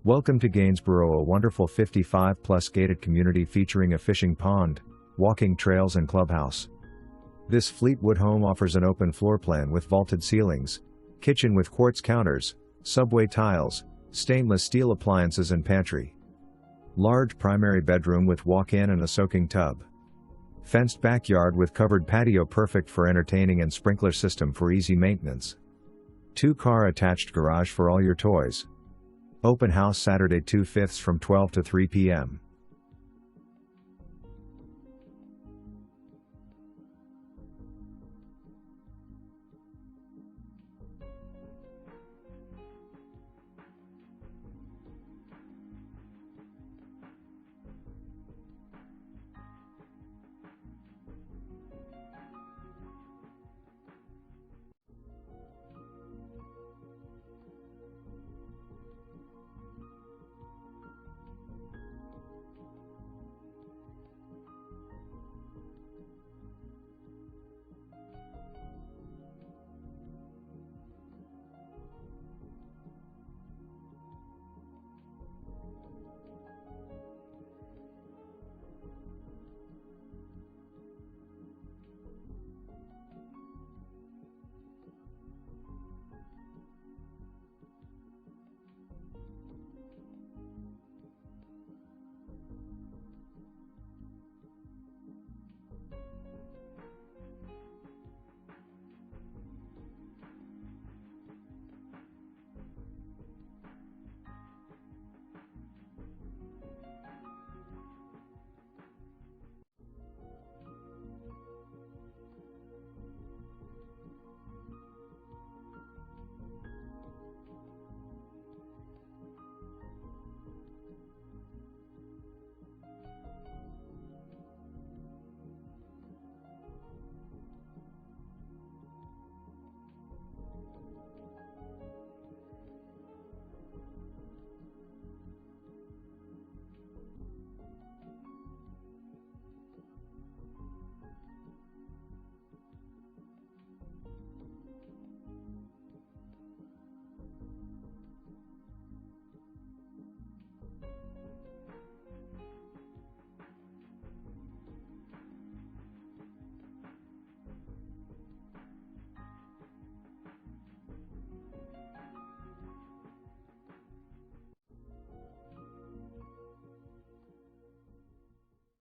Welcome to Gainsborough, a wonderful 55-plus gated community featuring a fishing pond, walking trails and clubhouse. This Fleetwood home offers an open floor plan with vaulted ceilings, kitchen with quartz counters, subway tiles, stainless steel appliances and pantry. Large primary bedroom with walk-in and a soaking tub. Fenced backyard with covered patio perfect for entertaining and sprinkler system for easy maintenance. 2-car attached garage for all your toys. Open house Saturday 2/5 from 12 to 3 p.m.